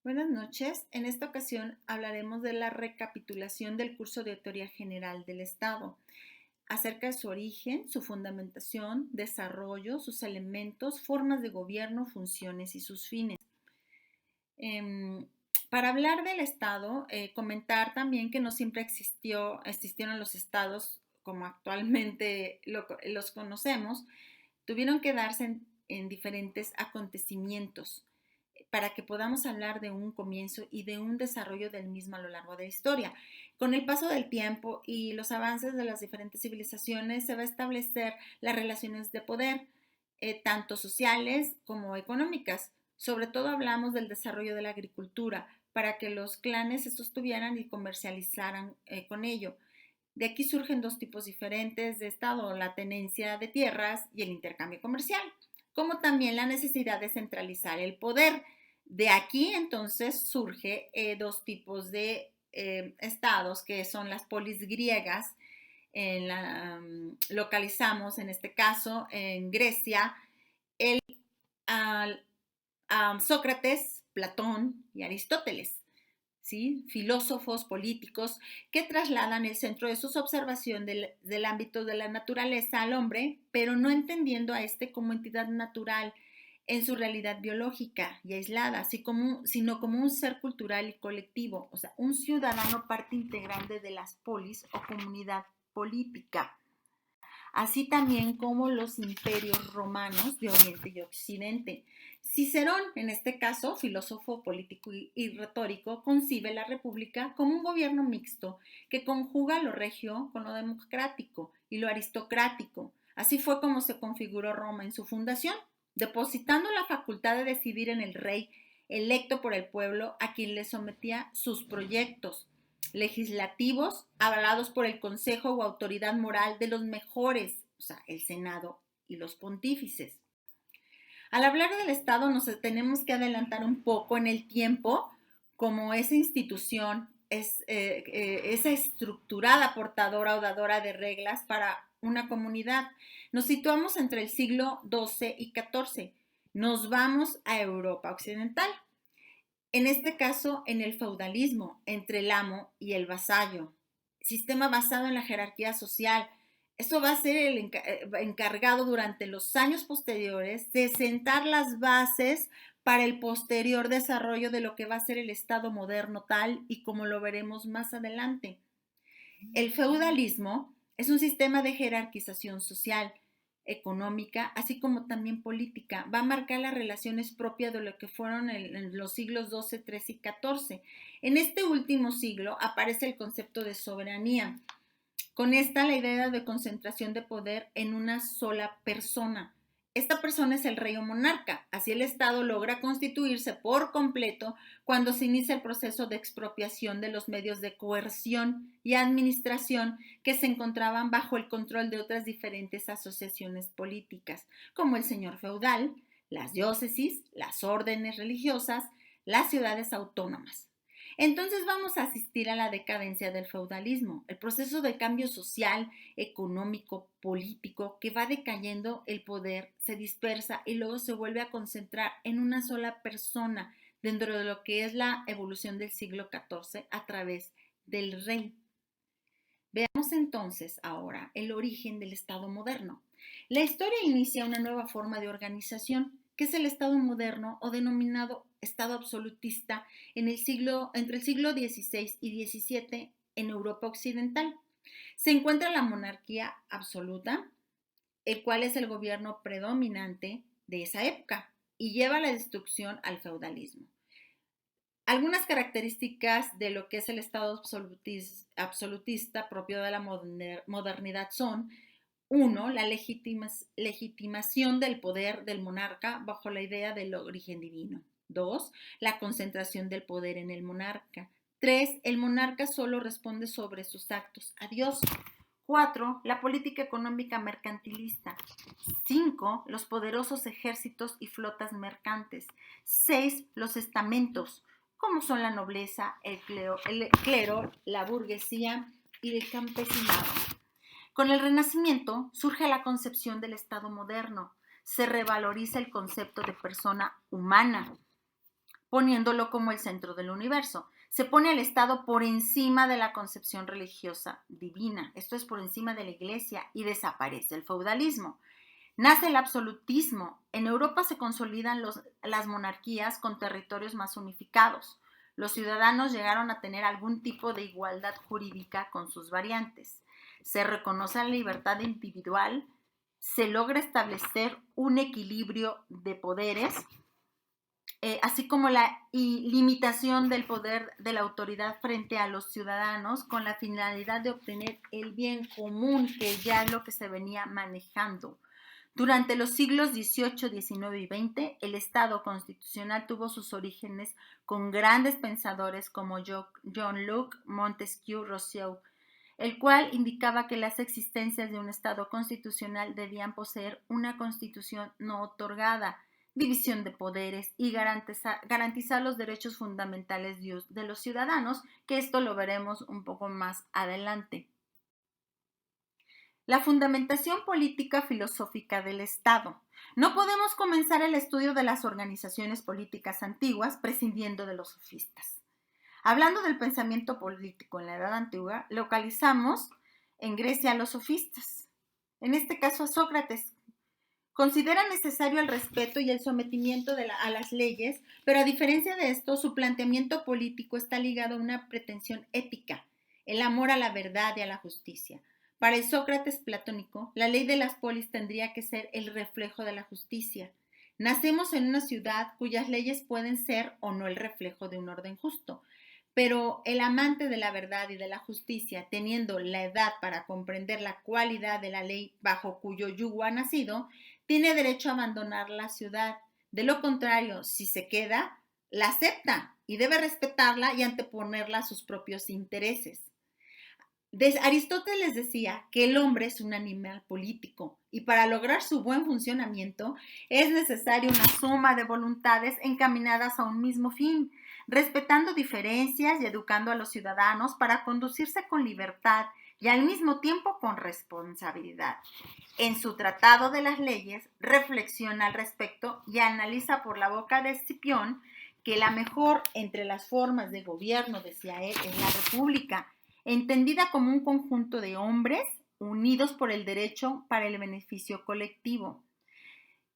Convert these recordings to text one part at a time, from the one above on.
Buenas noches. En esta ocasión hablaremos de la recapitulación del curso de Teoría General del Estado, acerca de su origen, su fundamentación, desarrollo, sus elementos, formas de gobierno, funciones y sus fines. Em, para hablar del Estado, comentar también que no siempre existieron los estados como actualmente los conocemos, tuvieron que darse en diferentes acontecimientos para que podamos hablar de un comienzo y de un desarrollo del mismo a lo largo de la historia. Con el paso del tiempo y los avances de las diferentes civilizaciones se va a establecer las relaciones de poder, tanto sociales como económicas. Sobre todo hablamos del desarrollo de la agricultura para que los clanes se sostuvieran y comercializaran con ello. De aquí surgen dos tipos diferentes de Estado, la tenencia de tierras y el intercambio comercial, como también la necesidad de centralizar el poder. De aquí entonces surge dos tipos de estados, que son las polis griegas. Localizamos en este caso en Grecia el, Sócrates, Platón y Aristóteles. ¿Sí? Filósofos políticos que trasladan el centro de sus observaciones del ámbito de la naturaleza al hombre, pero no entendiendo a este como entidad natural en su realidad biológica y aislada, sino como un ser cultural y colectivo, o sea, un ciudadano parte integrante de las polis o comunidad política, así también como los imperios romanos de Oriente y Occidente. Cicerón, en este caso, filósofo político y retórico, concibe la república como un gobierno mixto que conjuga lo regio con lo democrático y lo aristocrático. Así fue como se configuró Roma en su fundación, depositando la facultad de decidir en el rey electo por el pueblo a quien le sometía sus proyectos legislativos avalados por el consejo o autoridad moral de los mejores, o sea, el Senado y los pontífices. Al hablar del Estado nos tenemos que adelantar un poco en el tiempo, como esa institución es esa estructurada portadora o dadora de reglas para una comunidad. Nos situamos entre el siglo XII y XIV. Nos vamos a Europa Occidental. En este caso, en el feudalismo, entre el amo y el vasallo. Sistema basado en la jerarquía social. Esto va a ser el encargado durante los años posteriores de sentar las bases para el posterior desarrollo de lo que va a ser el Estado moderno tal y como lo veremos más adelante. El feudalismo es un sistema de jerarquización social, económica, así como también política. Va a marcar las relaciones propias de lo que fueron en los siglos XII, XIII y XIV. En este último siglo aparece el concepto de soberanía. Con esta la idea de concentración de poder en una sola persona. Esta persona es el rey o monarca. Así el Estado logra constituirse por completo cuando se inicia el proceso de expropiación de los medios de coerción y administración que se encontraban bajo el control de otras diferentes asociaciones políticas, como el señor feudal, las diócesis, las órdenes religiosas, las ciudades autónomas. Entonces vamos a asistir a la decadencia del feudalismo, el proceso de cambio social, económico, político, que va decayendo el poder, se dispersa y luego se vuelve a concentrar en una sola persona dentro de lo que es la evolución del siglo XIV a través del rey. Veamos entonces ahora el origen del Estado moderno. La historia inicia una nueva forma de organización, que es el Estado moderno o denominado Estado absolutista entre el siglo XVI y XVII en Europa Occidental. Se encuentra la monarquía absoluta, el cual es el gobierno predominante de esa época y lleva a la destrucción al feudalismo. Algunas características de lo que es el Estado absolutista propio de la modernidad son: uno, la legitimación del poder del monarca bajo la idea del origen divino. Dos, la concentración del poder en el monarca. Tres, el monarca solo responde sobre sus actos a Dios. Cuatro, la política económica mercantilista. Cinco, los poderosos ejércitos y flotas mercantes. Seis, los estamentos, como son la nobleza, el clero, la burguesía y el campesinado. Con el Renacimiento surge la concepción del Estado moderno. Se revaloriza el concepto de persona humana. poniéndolo como el centro del universo. Se pone al Estado por encima de la concepción religiosa divina, esto es por encima de la Iglesia, y desaparece el feudalismo. Nace el absolutismo. En Europa se consolidan las monarquías con territorios más unificados. Los ciudadanos llegaron a tener algún tipo de igualdad jurídica con sus variantes. Se reconoce la libertad individual, se logra establecer un equilibrio de poderes, así como la limitación del poder de la autoridad frente a los ciudadanos con la finalidad de obtener el bien común, que ya es lo que se venía manejando. Durante los siglos XVIII, XIX y XX, el Estado constitucional tuvo sus orígenes con grandes pensadores como John Locke, Montesquieu, Rousseau, el cual indicaba que las existencias de un Estado constitucional debían poseer una constitución no otorgada, división de poderes y garantizar los derechos fundamentales de los ciudadanos, que esto lo veremos un poco más adelante. La fundamentación política filosófica del Estado. No podemos comenzar el estudio de las organizaciones políticas antiguas prescindiendo de los sofistas. Hablando del pensamiento político en la Edad Antigua, localizamos en Grecia a los sofistas, en este caso a Sócrates. Considera necesario el respeto y el sometimiento a las leyes, pero a diferencia de esto, su planteamiento político está ligado a una pretensión ética, el amor a la verdad y a la justicia. Para el Sócrates platónico, la ley de las polis tendría que ser el reflejo de la justicia. Nacemos en una ciudad cuyas leyes pueden ser o no el reflejo de un orden justo, pero el amante de la verdad y de la justicia, teniendo la edad para comprender la cualidad de la ley bajo cuyo yugo ha nacido, tiene derecho a abandonar la ciudad. De lo contrario, si se queda, la acepta y debe respetarla y anteponerla a sus propios intereses. Aristóteles decía que el hombre es un animal político y para lograr su buen funcionamiento es necesaria una suma de voluntades encaminadas a un mismo fin, respetando diferencias y educando a los ciudadanos para conducirse con libertad y al mismo tiempo con responsabilidad. En su Tratado de las Leyes reflexiona al respecto y analiza por la boca de Escipión que la mejor entre las formas de gobierno, decía él, es la república, entendida como un conjunto de hombres unidos por el derecho para el beneficio colectivo.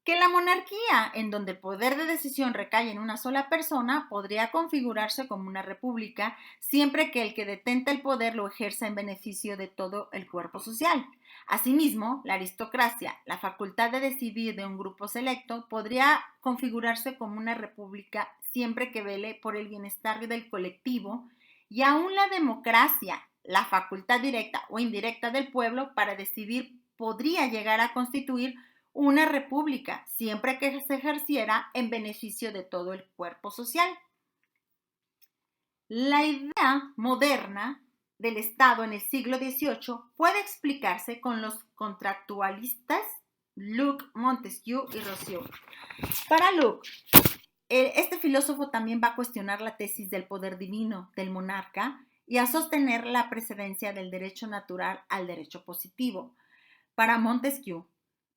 Que la monarquía, en donde el poder de decisión recae en una sola persona, podría configurarse como una república siempre que el que detenta el poder lo ejerza en beneficio de todo el cuerpo social. Asimismo, la aristocracia, la facultad de decidir de un grupo selecto, podría configurarse como una república siempre que vele por el bienestar del colectivo, y aún la democracia, la facultad directa o indirecta del pueblo para decidir, podría llegar a constituir una república, siempre que se ejerciera en beneficio de todo el cuerpo social. La idea moderna del Estado en el siglo XVIII puede explicarse con los contractualistas Locke, Montesquieu y Rousseau. Para Locke, este filósofo también va a cuestionar la tesis del poder divino del monarca y a sostener la precedencia del derecho natural al derecho positivo. Para Montesquieu,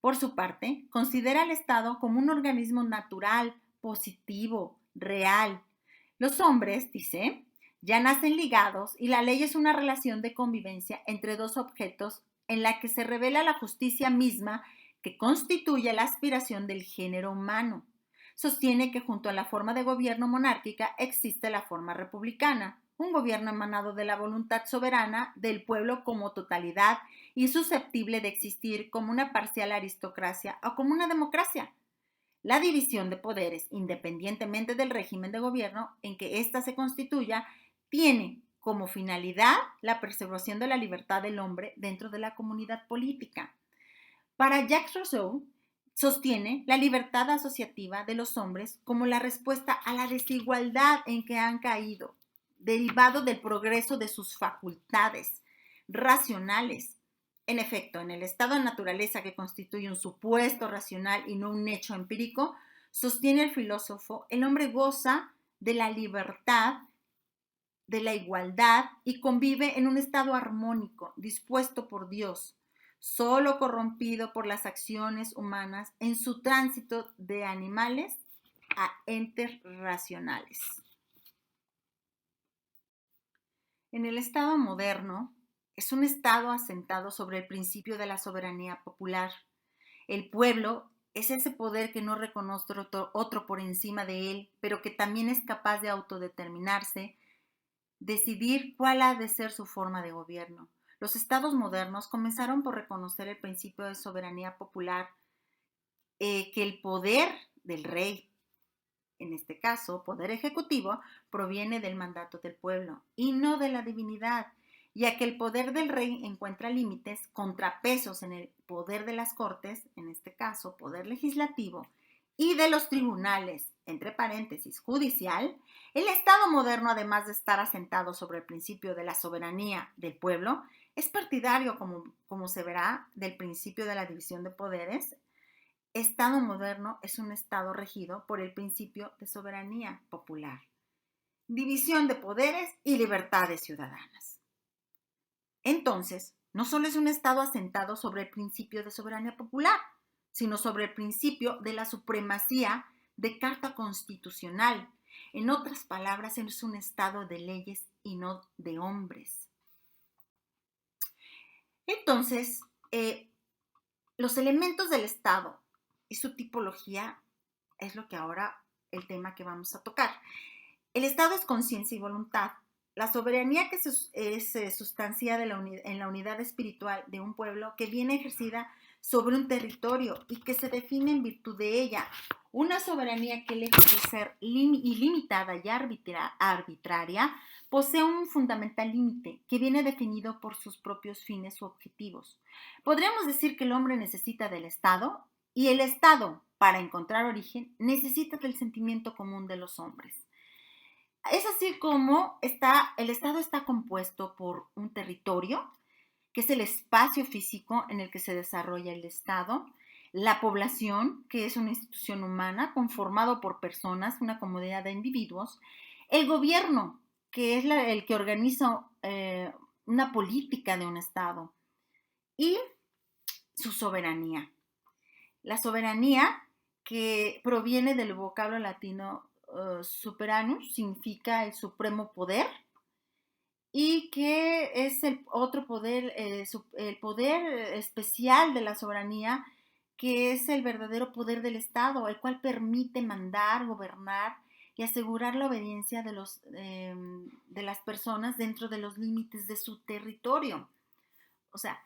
por su parte, considera al Estado como un organismo natural, positivo, real. Los hombres, dice, ya nacen ligados y la ley es una relación de convivencia entre dos objetos en la que se revela la justicia misma que constituye la aspiración del género humano. Sostiene que junto a la forma de gobierno monárquica existe la forma republicana, un gobierno emanado de la voluntad soberana del pueblo como totalidad y susceptible de existir como una parcial aristocracia o como una democracia. La división de poderes, independientemente del régimen de gobierno en que ésta se constituya, tiene como finalidad la preservación de la libertad del hombre dentro de la comunidad política. Para Jacques Rousseau, sostiene la libertad asociativa de los hombres como la respuesta a la desigualdad en que han caído, derivado del progreso de sus facultades racionales. En efecto, en el estado de naturaleza que constituye un supuesto racional y no un hecho empírico, sostiene el filósofo, el hombre goza de la libertad, de la igualdad y convive en un estado armónico, dispuesto por Dios, solo corrompido por las acciones humanas en su tránsito de animales a entes racionales. En el Estado moderno, es un Estado asentado sobre el principio de la soberanía popular. El pueblo es ese poder que no reconoce otro por encima de él, pero que también es capaz de autodeterminarse, decidir cuál ha de ser su forma de gobierno. Los estados modernos comenzaron por reconocer el principio de soberanía popular, que el poder del rey, en este caso, poder ejecutivo, proviene del mandato del pueblo y no de la divinidad, ya que el poder del rey encuentra límites, contrapesos en el poder de las cortes, en este caso, poder legislativo, y de los tribunales, entre paréntesis, judicial. El Estado moderno, además de estar asentado sobre el principio de la soberanía del pueblo, es partidario, como se verá, del principio de la división de poderes. Estado moderno es un Estado regido por el principio de soberanía popular, división de poderes y libertades ciudadanas. Entonces, no solo es un Estado asentado sobre el principio de soberanía popular, sino sobre el principio de la supremacía de Carta Constitucional. En otras palabras, es un Estado de leyes y no de hombres. Entonces, los elementos del Estado y su tipología es lo que ahora el tema que vamos a tocar. El Estado es conciencia y voluntad. La soberanía que es sustanciada en la unidad espiritual de un pueblo que viene ejercida sobre un territorio y que se define en virtud de ella. Una soberanía que, lejos de ser ilimitada y arbitraria, posee un fundamental límite que viene definido por sus propios fines u objetivos. Podríamos decir que el hombre necesita del Estado y el Estado, para encontrar origen, necesita del sentimiento común de los hombres. Es así como el Estado está compuesto por un territorio, que es el espacio físico en el que se desarrolla el Estado, la población, que es una institución humana conformado por personas, una comunidad de individuos, el gobierno, que es el que organiza una política de un Estado, y su soberanía. La soberanía, que proviene del vocablo latino superanus, significa el supremo poder, y que es el otro poder, el poder especial de la soberanía, que es el verdadero poder del Estado, el cual permite mandar, gobernar y asegurar la obediencia de las personas dentro de los límites de su territorio. O sea,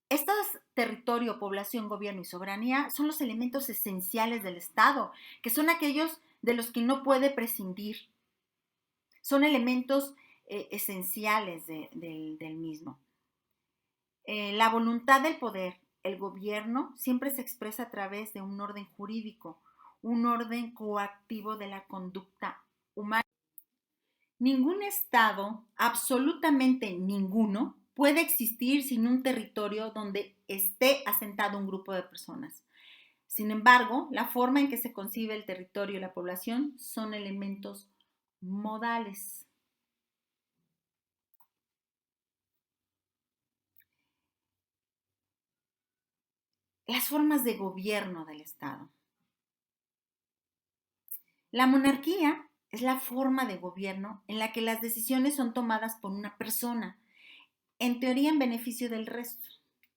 estos territorio, población, gobierno y soberanía son los elementos esenciales del Estado, que son aquellos de los que no puede prescindir. Son elementos esenciales del mismo. La voluntad del poder, el gobierno, siempre se expresa a través de un orden jurídico, un orden coactivo de la conducta humana. Ningún Estado, absolutamente ninguno, puede existir sin un territorio donde esté asentado un grupo de personas. Sin embargo, la forma en que se concibe el territorio y la población son elementos modales. Las formas de gobierno del Estado. La monarquía es la forma de gobierno en la que las decisiones son tomadas por una persona, en teoría en beneficio del resto.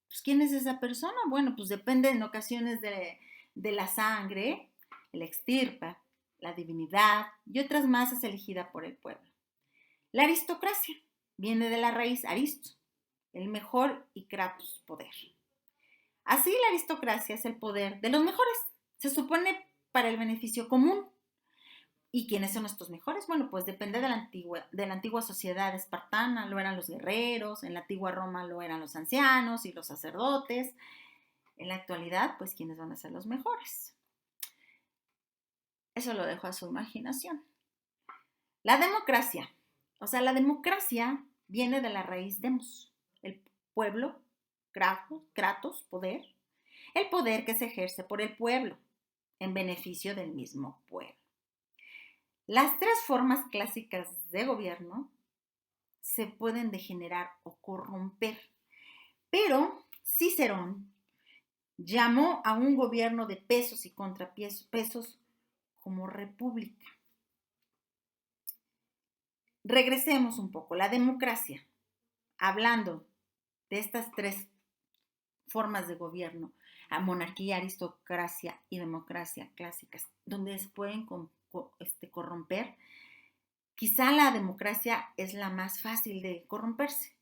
Pues, ¿quién es esa persona? Bueno, pues depende en ocasiones de la sangre, el extirpa, la divinidad y otras más es elegida por el pueblo. La aristocracia viene de la raíz aristo, el mejor, y kratos, poder. Así, la aristocracia es el poder de los mejores, se supone para el beneficio común. ¿Y quiénes son estos mejores? Bueno, pues depende de la antigua sociedad espartana, lo eran los guerreros, en la antigua Roma lo eran los ancianos y los sacerdotes. En la actualidad, pues, ¿quiénes van a ser los mejores? Eso lo dejo a su imaginación. La democracia. O sea, la democracia viene de la raíz demos, el pueblo, kratos, poder, el poder que se ejerce por el pueblo, en beneficio del mismo pueblo. Las tres formas clásicas de gobierno se pueden degenerar o corromper, pero Cicerón llamó a un gobierno de pesos y contrapesos como república. Regresemos un poco. La democracia, hablando de estas tres formas de gobierno, a monarquía, aristocracia y democracia clásicas, donde se pueden corromper, quizá la democracia es la más fácil de corromperse.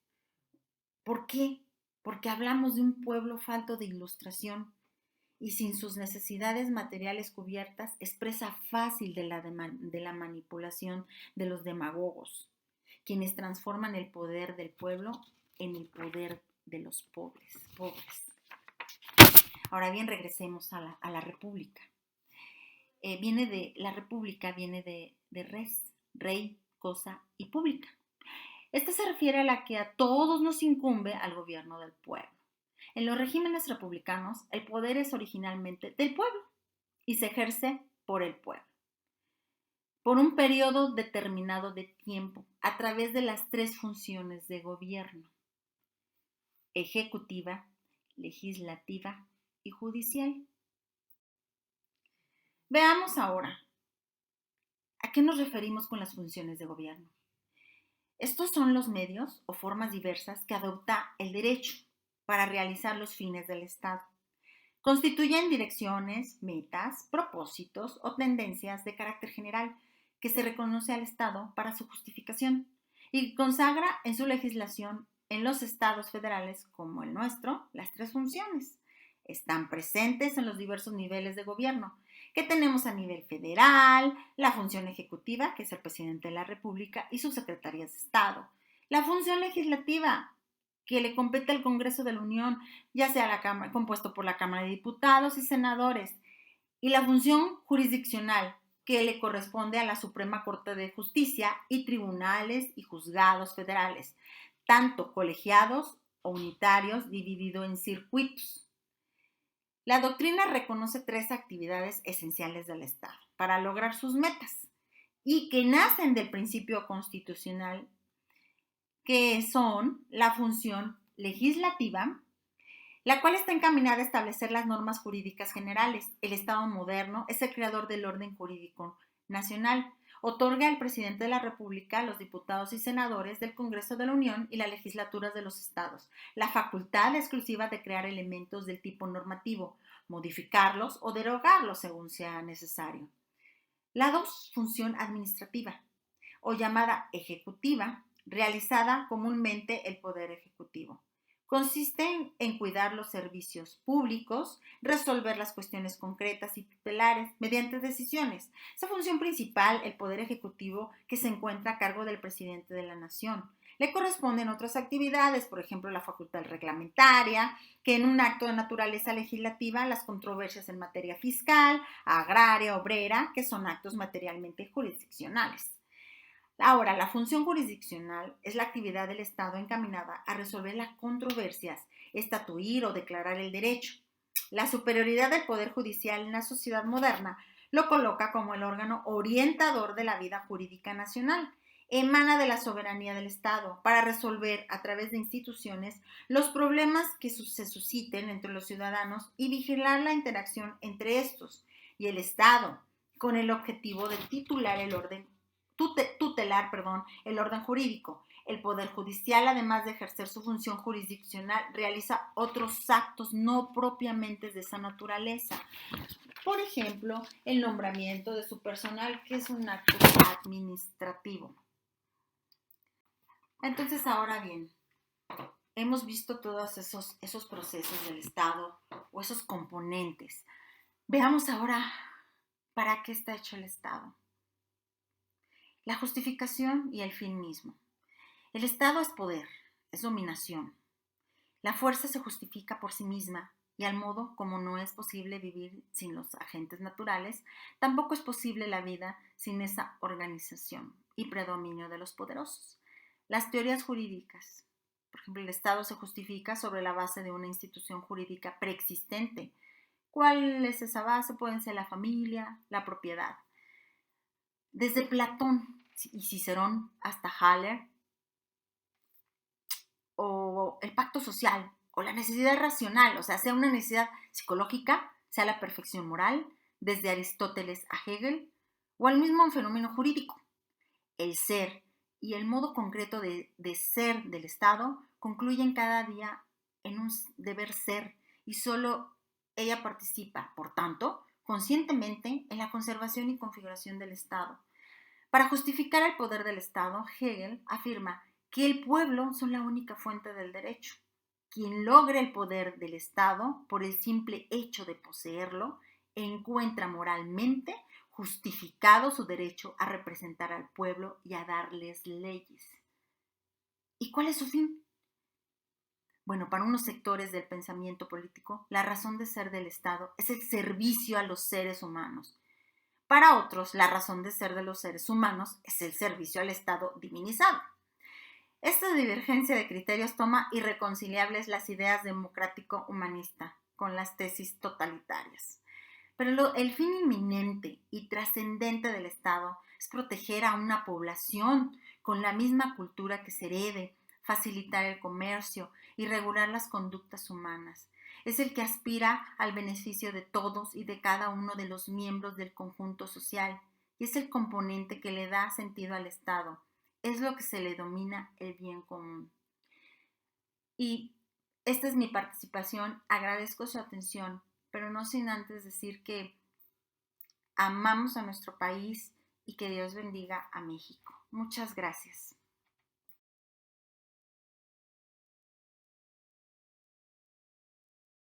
¿Por qué? Porque hablamos de un pueblo falto de ilustración y sin sus necesidades materiales cubiertas, es presa fácil de la manipulación de los demagogos, quienes transforman el poder del pueblo en el poder de los pobres. Ahora bien, regresemos a la república. La república viene de res, rey, cosa y pública. Esta se refiere a la que a todos nos incumbe al gobierno del pueblo. En los regímenes republicanos, el poder es originalmente del pueblo y se ejerce por el pueblo, por un periodo determinado de tiempo, a través de las tres funciones de gobierno: ejecutiva, legislativa y judicial. Veamos ahora, ¿a qué nos referimos con las funciones de gobierno? Estos son los medios o formas diversas que adopta el derecho para realizar los fines del Estado. Constituyen direcciones, metas, propósitos o tendencias de carácter general que se reconoce al Estado para su justificación y consagra en su legislación en los estados federales como el nuestro las tres funciones. Están presentes en los diversos niveles de gobierno que tenemos a nivel federal: la función ejecutiva, que es el presidente de la República y sus secretarías de Estado; la función legislativa, que le compete al Congreso de la Unión, ya sea compuesto por la Cámara de Diputados y Senadores; y la función jurisdiccional, que le corresponde a la Suprema Corte de Justicia y tribunales y juzgados federales, tanto colegiados o unitarios, dividido en circuitos. La doctrina reconoce tres actividades esenciales del Estado para lograr sus metas y que nacen del principio constitucional, que son la función legislativa, la cual está encaminada a establecer las normas jurídicas generales. El Estado moderno es el creador del orden jurídico nacional. Otorga al presidente de la República, los diputados y senadores del Congreso de la Unión y las legislaturas de los estados la facultad exclusiva de crear elementos del tipo normativo, modificarlos o derogarlos según sea necesario. La dos, función administrativa, o llamada ejecutiva, realizada comúnmente el Poder Ejecutivo. Consiste en cuidar los servicios públicos, resolver las cuestiones concretas y tutelares mediante decisiones. Esa función principal, el Poder Ejecutivo, que se encuentra a cargo del presidente de la Nación. Le corresponden otras actividades, por ejemplo, la facultad reglamentaria, que en un acto de naturaleza legislativa, las controversias en materia fiscal, agraria, obrera, que son actos materialmente jurisdiccionales. Ahora, la función jurisdiccional es la actividad del Estado encaminada a resolver las controversias, estatuir o declarar el derecho. La superioridad del Poder Judicial en la sociedad moderna lo coloca como el órgano orientador de la vida jurídica nacional. Emana de la soberanía del Estado para resolver a través de instituciones los problemas que se susciten entre los ciudadanos y vigilar la interacción entre estos y el Estado, con el objetivo de tutelar el orden jurídico. El Poder Judicial, además de ejercer su función jurisdiccional, realiza otros actos no propiamente de esa naturaleza. Por ejemplo, el nombramiento de su personal, que es un acto administrativo. Entonces, ahora bien, hemos visto todos esos procesos del Estado o esos componentes. Veamos ahora para qué está hecho el Estado. La justificación y el fin mismo. El Estado es poder, es dominación. La fuerza se justifica por sí misma y al modo como no es posible vivir sin los agentes naturales, tampoco es posible la vida sin esa organización y predominio de los poderosos. Las teorías jurídicas. Por ejemplo, el Estado se justifica sobre la base de una institución jurídica preexistente. ¿Cuál es esa base? Pueden ser la familia, la propiedad. Desde Platón y Cicerón hasta Haller, o el pacto social, o la necesidad racional, o sea una necesidad psicológica, sea la perfección moral, desde Aristóteles a Hegel, o al mismo fenómeno jurídico. El ser y el modo concreto de ser del Estado concluyen cada día en un deber ser y solo ella participa, por tanto, conscientemente en la conservación y configuración del Estado. Para justificar el poder del Estado, Hegel afirma que el pueblo son la única fuente del derecho. Quien logra el poder del Estado por el simple hecho de poseerlo, encuentra moralmente justificado su derecho a representar al pueblo y a darles leyes. ¿Y cuál es su fin? Bueno, para unos sectores del pensamiento político, la razón de ser del Estado es el servicio a los seres humanos. Para otros, la razón de ser de los seres humanos es el servicio al Estado divinizado. Esta divergencia de criterios toma irreconciliables las ideas democrático-humanista con las tesis totalitarias. Pero el fin inminente y trascendente del Estado es proteger a una población con la misma cultura que se herede, facilitar el comercio y regular las conductas humanas. Es el que aspira al beneficio de todos y de cada uno de los miembros del conjunto social y es el componente que le da sentido al Estado. Es lo que se le denomina el bien común. Y esta es mi participación. Agradezco su atención, pero no sin antes decir que amamos a nuestro país y que Dios bendiga a México. Muchas gracias.